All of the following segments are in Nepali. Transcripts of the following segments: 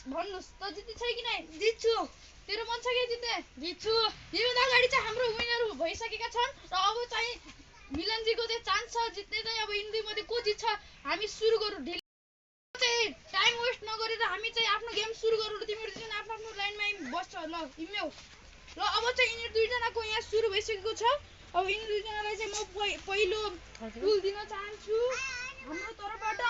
भन्नुस् त जित्छ कि नै? जित्छु। तेरो मन छ कि जित्ने? जित्छु। योभन्दा अगाडि चाहिँ हाम्रो विनर भइसकेका छन् र अब चाहिँ मिलनजीको चाहिँ चान्स छ जित्ने चाहिँ। अब यिनी मध्ये को जित्छ हामी सुरु गरौँ। चाहिँ टाइम वेस्ट नगरेर हामी चाहिँ आफ्नो गेम सुरु गरौँ। तिमीहरू चाहिँ आफ्नो आफ्नो लाइनमा बस्छ ल इम्यौ। ल अब चाहिँ यिनीहरू दुईजनाको यहाँ सुरु भइसकेको छ। अब यिनी दुईजनालाई चाहिँ म पहिलो फुल दिन चाहन्छु हाम्रो तर्फबाट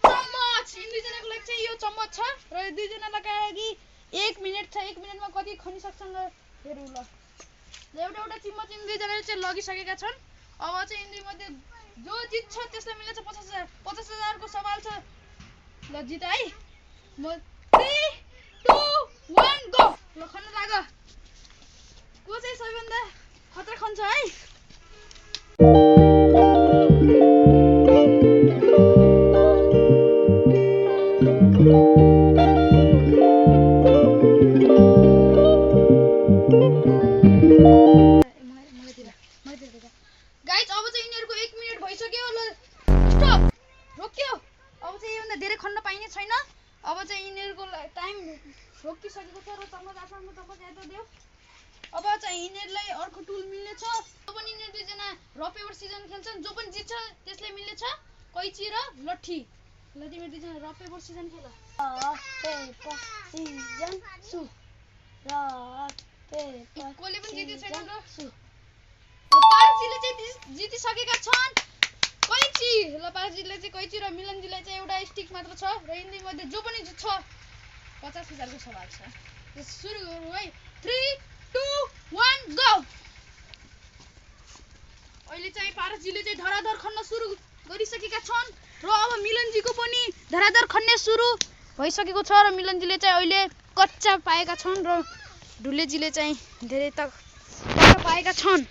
चम्मच। यिनी दुईजनाको लागि चाहिँ यो चम्मच छ र दुईजनालाई लागि 1 मिनेट छ। 1 मिनेटमा कति खनि सक्छन् हेरौँ ल। एउटा एउटा चम्मच यिनी दुईजनाले चाहिँ लगिसकेका छन्। अब चाहिँ यिनी मध्ये जो जित्छ त्यसलाई मिल्छ 50,000। 50,000 को सवाल छ। ल जित है। म 3 2 1 गो। ल खन्न लाग। को चाहिँ सबैभन्दा खतरा खन्छ है? गाइज अब चाहिँ यिनीहरूको 1 मिनेट भइसक्यो। ल स्टप रोक्यो। अब चाहिँ योभन्दा धेरै खन्न पाइने छैन। अब चाहिँ यिनीहरूको टाइम रोकिसकेको छ र चम्मच आफ्नो चम्मच याद देऊ। अब चाहिँ यिनीहरूलाई अर्को टुल मिल्नेछ। अब पनि यिनीहरू दुईजना र पेपर सिजन खेल्छन्। जो पनि जित्छ त्यसलाई मिल्नेछ कैची र लट्ठी। ल तिमीहरू दुईजना र पेपर सिजन खेल। पेपर सिजन सु र पेपर कोले पनि जितेको छैन र सु। पारसजीले चाहिँ जितिसकेका छन् कैची। ल पारसजीले चाहिँ कैची र मिलनजीलाई चाहिँ एउटा स्टिक मात्र छ र यिनी मध्ये जो पनि जित्छ 50,000 को सवाल छ। सुरु गरौँ है। 3 2 1 गो। अहिले चाहिँ पारसजीले चाहिँ धराधर खन्न सुरु गरिसकेका छन् र अब मिलनजीको पनि धराधर खन्ने सुरु भइसकेको छ र मिलनजीले चाहिँ अहिले कच्चा पाएका छन् र ढुलेजीले चाहिँ धेरै त पाएका छन्।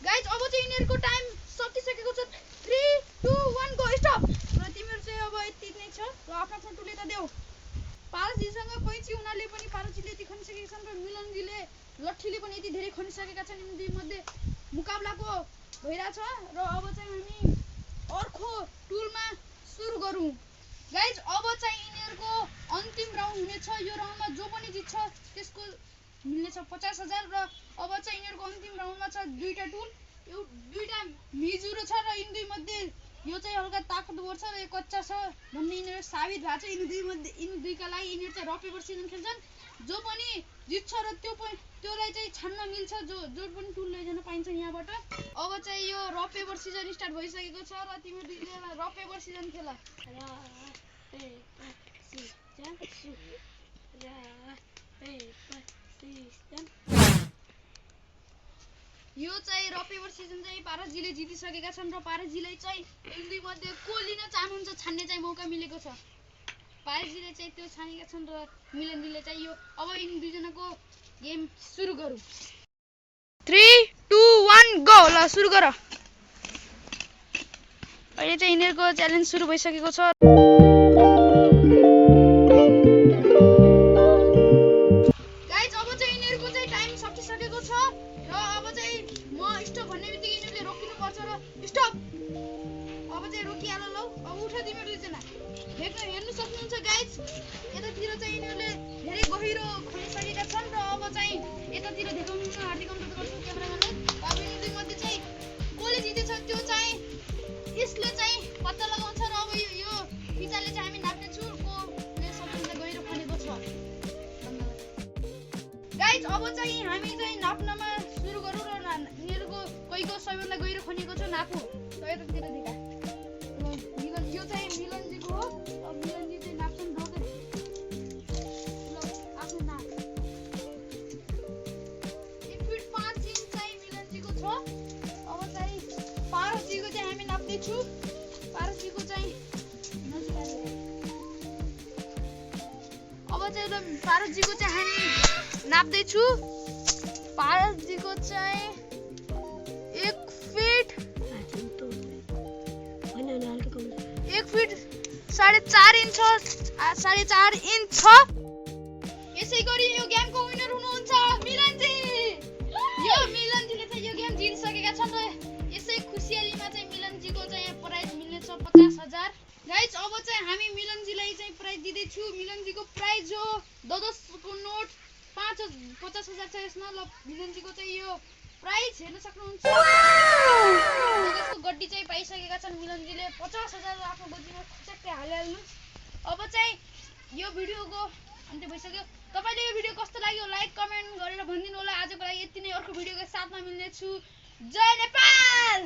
गाइज अब चाहिँ यिनीहरूको टाइम सकिसकेको छ। 3 2 1 गो स्टप। र तिमीहरू चाहिँ अब यति नै छ र आफ्नो आफ्नो टुल यता देऊ। पारसजीसँग कैची हुनाले पनि पारसजीले यति खनिसकेका छन् र मिलनजीले लट्ठीले पनि यति धेरै खनिसकेका छन्। यिनी दुई मध्ये मुकाबलाको भइरहेछ र अब चाहिँ हामी अर्को टुलमा सुरु गरौँ। गाइज अब चाहिँ यिनीहरूको अन्तिम राउन्ड हुनेछ। यो राउन्डमा जो पनि जित्छ त्यसको मिल्नेछ 50,000 र अब चाहिँ यिनीहरूको अन्तिम राउन्डमा छ दुईटा टुल। दुईटा मिजुरो छ र यिनी दुई मध्ये यो चाहिँ हल्का ताकतवर छ र यो कच्चा छ भन्ने यिनीहरू साबित भएको छ। यिनी दुईका लागि यिनीहरू चाहिँ र पेपर सिजन खेल्छन्। जो पनि जित्छ र त्योलाई चाहिँ छान्न मिल्छ। जो पनि टुल लैजान पाइन्छ यहाँबाट। अब चाहिँ यो र पेपर सिजन स्टार्ट भइसकेको छ र तिमीहरू दुईजना र पेपर सिजन खेल। यो चाहिँ र पेपर सिजन चाहिँ पारसजीले जितिसकेका छन् र पारसजीले चाहिँ यिनी मध्ये को लिन चाहनुहुन्छ छान्ने चाहिँ मौका मिलेको छ। पारसजीले चाहिँ त्यो छानेका छन् र मिलनजीले चाहिँ यो। अब यिनी दुईजनाको गेम सुरु गरौँ। 3 2 1 गो। ल सुरु गर। अहिले चाहिँ यिनीहरूको च्यालेन्ज सुरु भइसकेको छ। गाइज अब चाहिँ यिनीहरूको चाहिँ टाइम सकिसकेको छ र अब चाहिँ म स्टप भन्ने बित्तिकै यिनीहरूले रोकिनुपर्छ र स्टप। अब चाहिँ रोकिहाल। ल अब उठ तिमीहरू दुईजना। हेर्नु सक्नुहुन्छ गाइज यतातिर चाहिँ यिनीहरूले धेरै गहिरो खनिसकेका छन् र अब चाहिँ यतातिर देखाउनु हार्दिक अनुरोध गर्छु क्यामेराम्यानलाई। अब यिनी दुई मध्ये चाहिँ कसले जितेछ त्यो चाहिँ यसले चाहिँ पत्ता लगाउँछ र अब यो पिचाले चाहिँ हामी नाप्नेछु कोले सबैभन्दा गहिरो खनेको छ। गाइज अब चाहिँ हामी चाहिँ नाप्नमा सुरु गरौँ र यिनीहरूको कैको सबैभन्दा गहिरो खनेको छ नापु। यतातिर देखा। यो चाहिँ मिलनजीको हो। अब मिलनजी चाहिँ नाप्छन् र आफ्नो नाप 1 फिट 5 इंच चाहिँ मिलनजीको छ। अब चाहिँ पारसजीको चाहिँ हामी नाप्दैछु। पारसजीको चाहिँ अब चाहिँ पारसजीको चाहिँ हामी नाप्दैछु। पारसजीको चाहिँ 1 फिट 4.5 इंच छ। यसै गरी यो गेमको विनर हुनुहुन्छ गाइज अब चाहिँ हामी मिलनजीलाई चाहिँ प्राइज दिँदैछु। मिलनजीको प्राइज हो 10-10को नोट 50,000 छ यसमा। ल मिलनजीको चाहिँ यो प्राइज हेर्न सक्नुहुन्छ। 10-10को गड्डी चाहिँ पाइसकेका छन् मिलनजीले। 50,000 आफ्नो गोजीमा खच्याक्कै हालिहाल्नुहोस्। अब चाहिँ यो भिडियोको अन्त्य भइसक्यो। तपाईँले यो भिडियो कस्तो लाग्यो लाइक कमेन्ट गरेर भनिदिनु होला। आजको लागि यति नै। अर्को भिडियोको साथमा मिल्नेछु। जय नेपाल।